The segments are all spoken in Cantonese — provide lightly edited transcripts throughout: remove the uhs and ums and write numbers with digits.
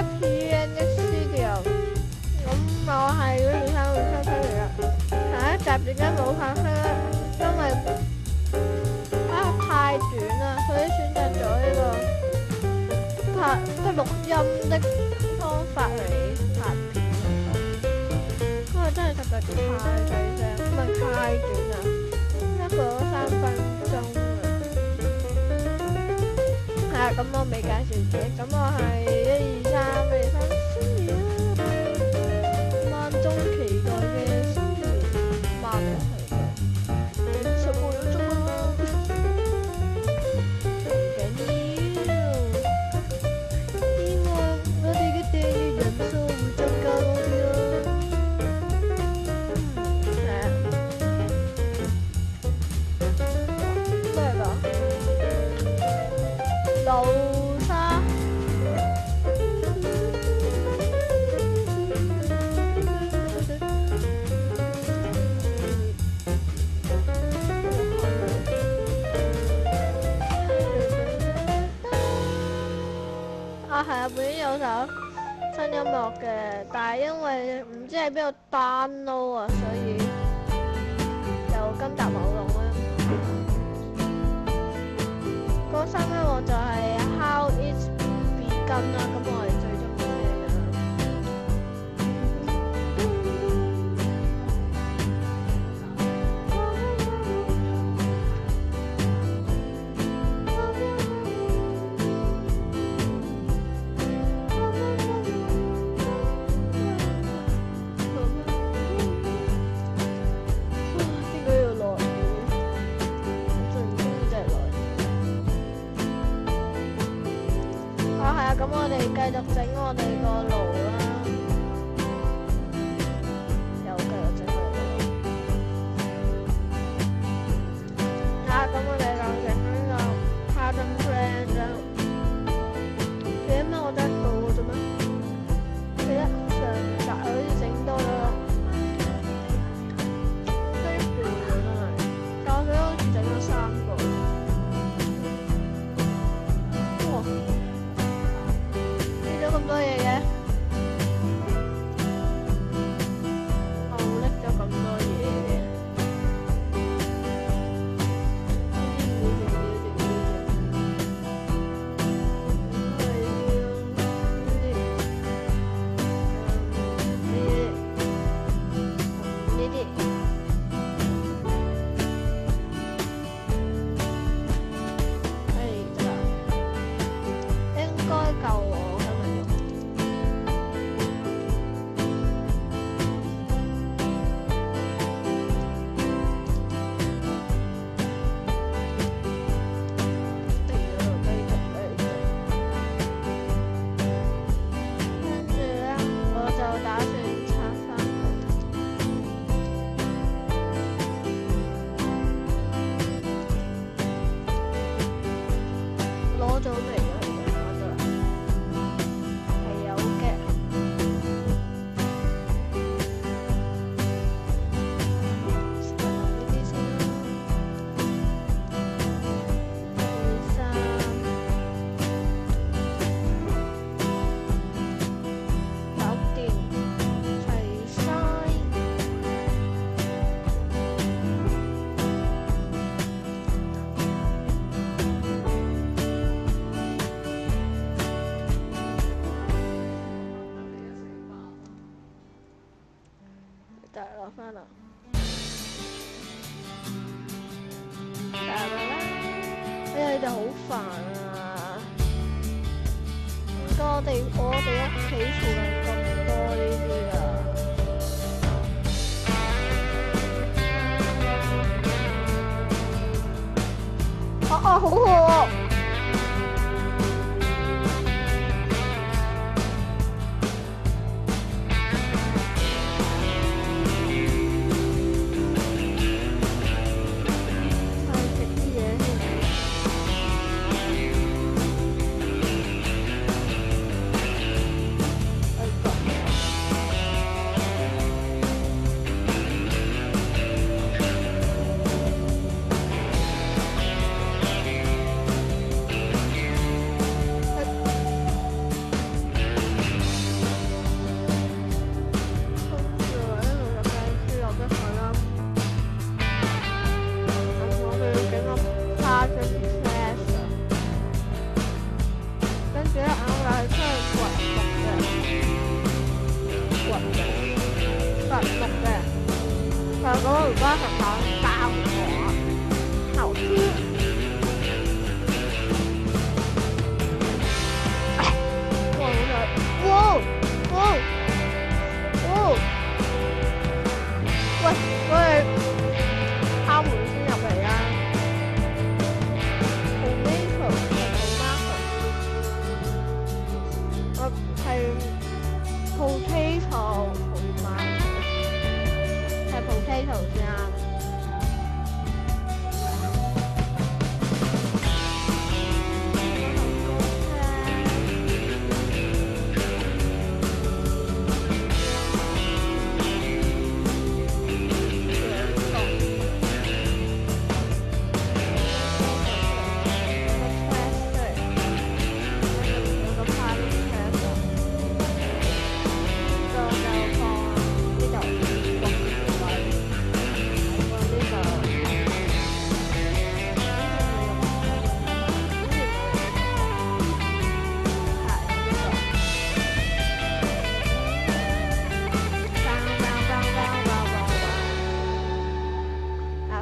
PN Studio，咁我係嗰條生活收出嚟啦。下一集點解冇拍出咧？因為太短啦，所以選擇咗呢個錄音的方法嚟拍片。因為真係實在太細聲，因為太短啦，一個3分鐘。咁我未介紹自己，咁我係1、2、3、1、2、3星爺啊！萬眾期待嘅星爺，萬人期待，10個有中啊！唔緊要，希望我哋嘅訂閱人數會增加多啲咯。咩㗎？豆沙，係啊，本身有首新音樂嘅，但係因為唔知喺邊度 download 啊，所以就今集冇用啦。個新音樂就係 How It Begun 啦，咁我係最中意聽嘅。點解要落雨？我最唔中意就係落雨。係啊，咁我哋繼續整我哋個爐啦，又繼續整我哋個爐。咁我哋就整呢個花生 friend 啦。點解我得一個嘅啫咩？記得上集好似整多咗飛盤啊，但我記得好似整咗3個。哇！咁多嘢嘅，我拎咗咁多嘢嘅，應該夠我。攞咗未啊？攞咗啦，係有嘅。呢啲先啦，2、3，搞掂，齊晒。得攞翻啦，得啦！哎呀，你哋好煩啊！唔該，我哋屋企附近咁多呢啲啊！好餓喎！花神堂大火，好吃。哇！哇！哇！喂，我哋敲門先入嚟啊！Tomato 我係 potato 係 potato 先啊！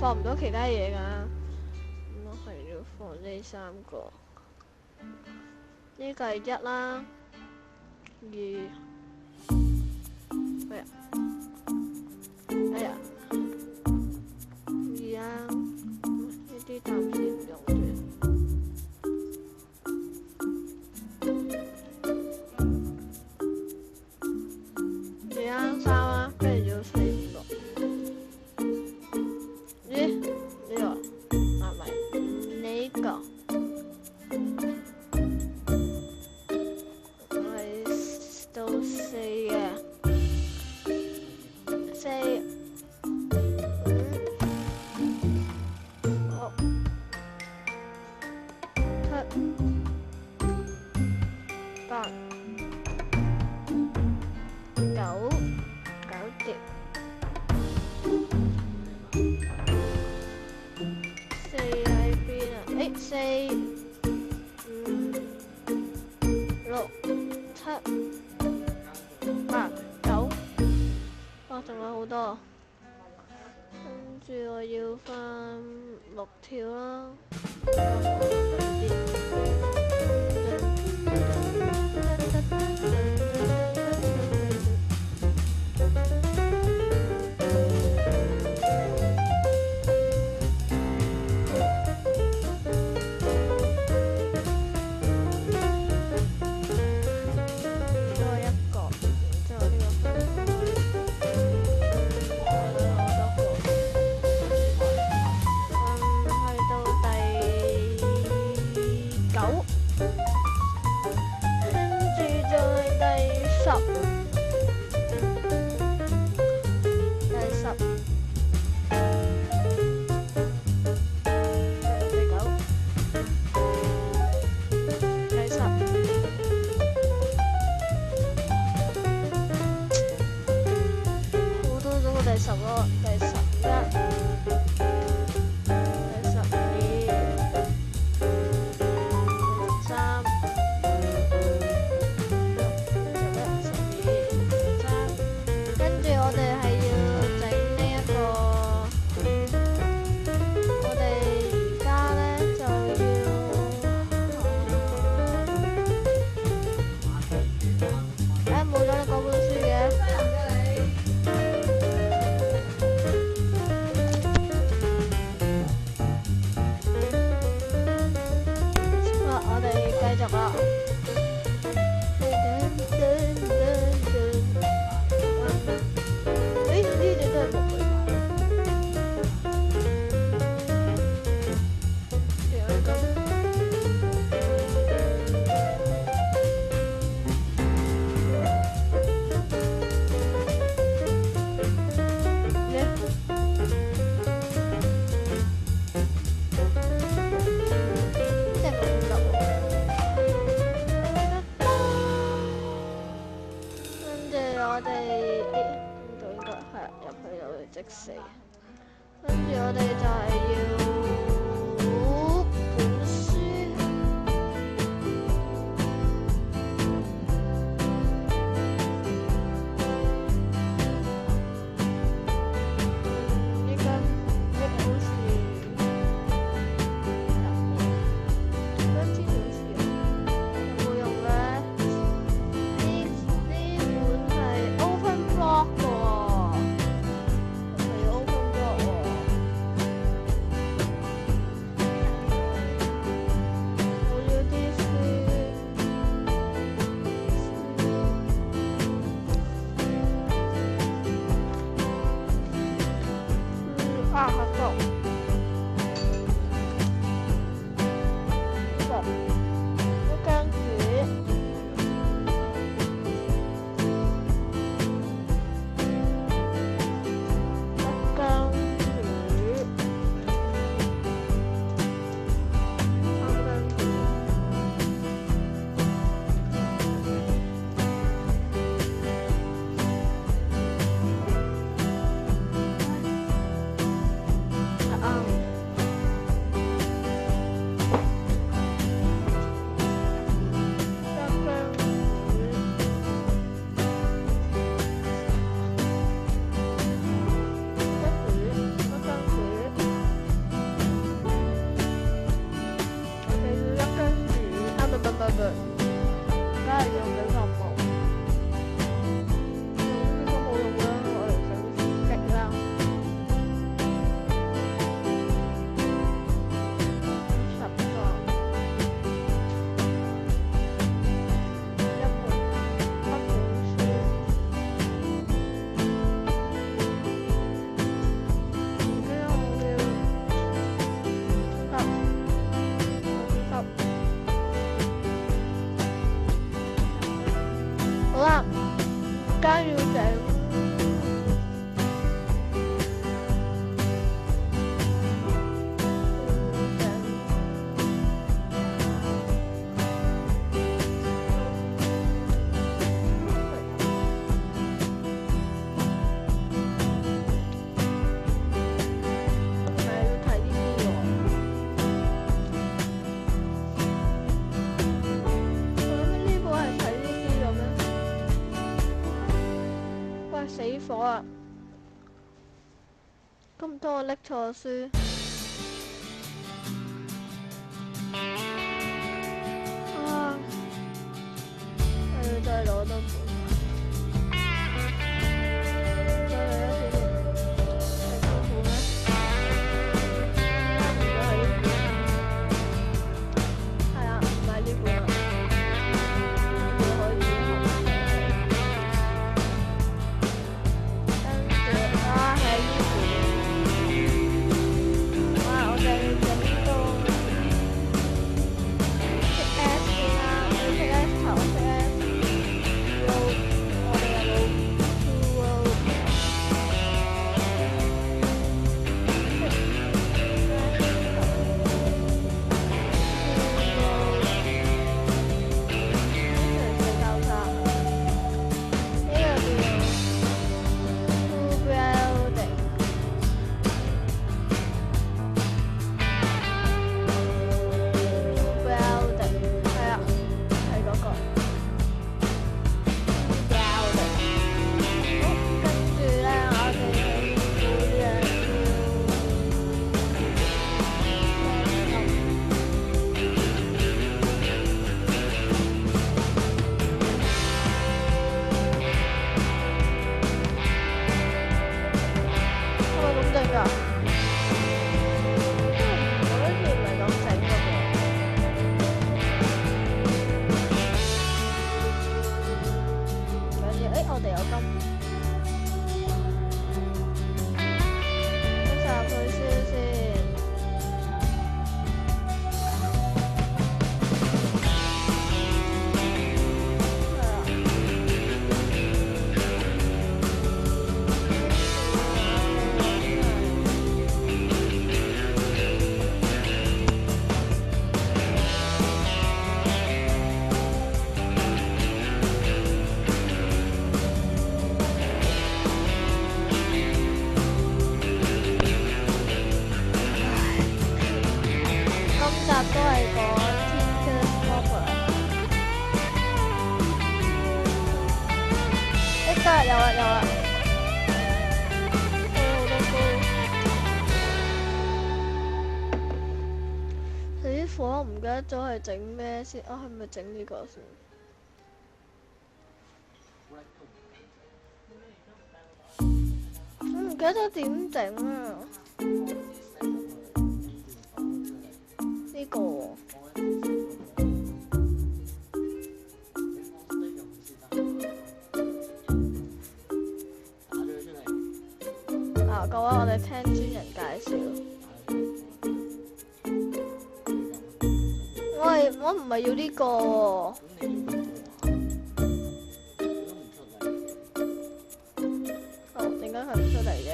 放唔到其他嘢㗎，咁我係要放呢三個。呢個係一啦，二，哎呀，二啊，呢啲暫時唔用住。二啊，三啊，跟住要四五六。呢個啊唔係呢個，係到四嘅，四五六七八九碟。四五六七八九，哇，仲有好多，跟住我要翻6條啦。即死。跟住我哋就係要估本書。依家要整。死火啊！咁多我拎錯書啊！我要再攞多本，再嚟一次先。係辛苦咩？唔係呢本，係啊，唔係呢本啊。有啦有啦，好多歌。死火，唔記得咗係整咩先啊？係咪整呢個先？我唔記得咗點整啊！呢個。各位，我哋聽專人介紹。我唔係要呢個喎。哦，點解佢唔出嚟嘅？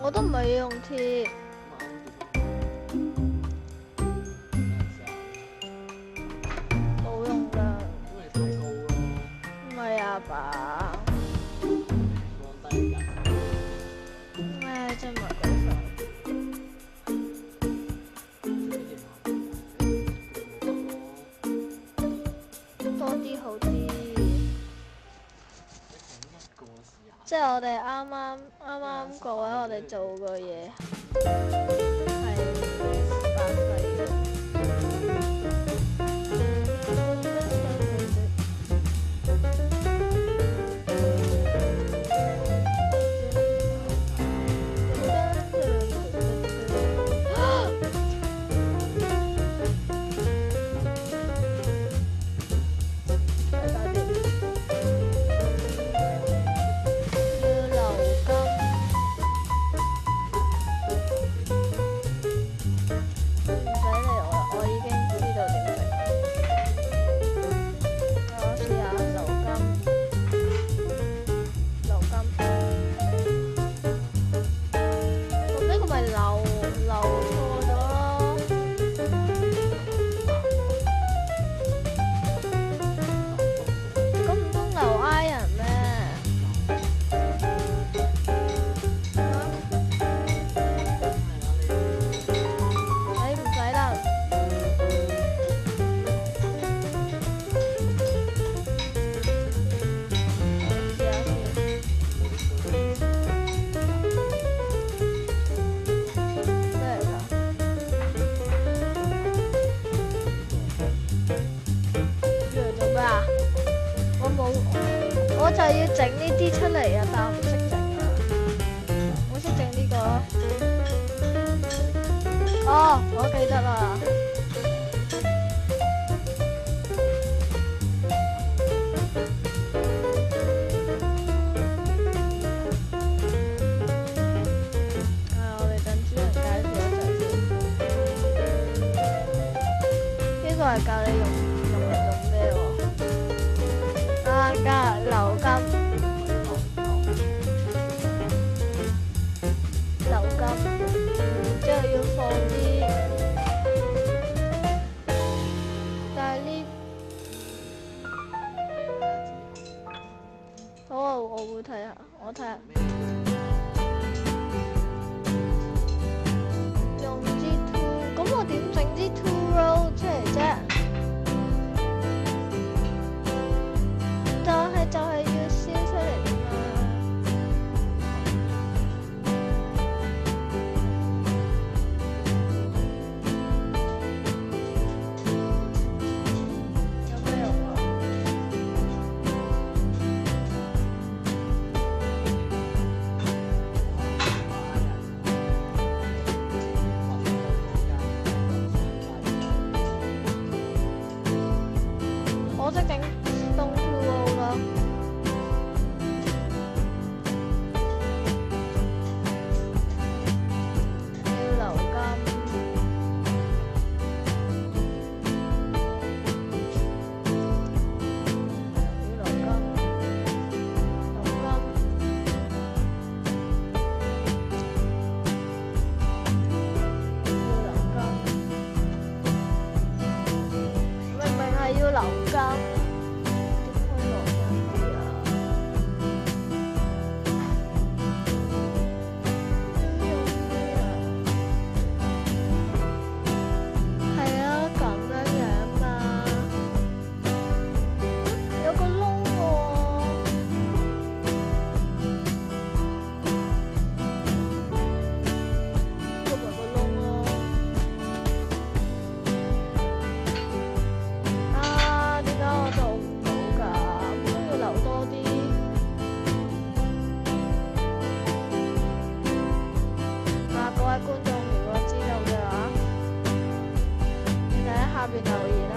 我都唔係要用鐵。冇用㗎。吧，真係多啲好啲。即係我哋啱啱各位我哋做個嘢係8歲嘅。我就係要整呢啲出嚟啊，但我唔識整啊。我識整呢個。哦，我記得啦。我哋等主人介紹一陣先。呢個係教你用咩喎？加流金，之後要放啲，但係呢，好啊，我會睇下，我睇下。用支 tool，咁我點整啲 tool roll 出嚟啫？就係要燒出嚟㗎嘛。有咩用啊？我識整stone tool roll啦。要流金，點開落去啊？點用咩啊？係啊，咁樣嘛。有個窿喎。個咪個窿咯。我做唔到㗎，都要留多啲。各位觀眾，如果知道嘅話，你哋喺下邊留言。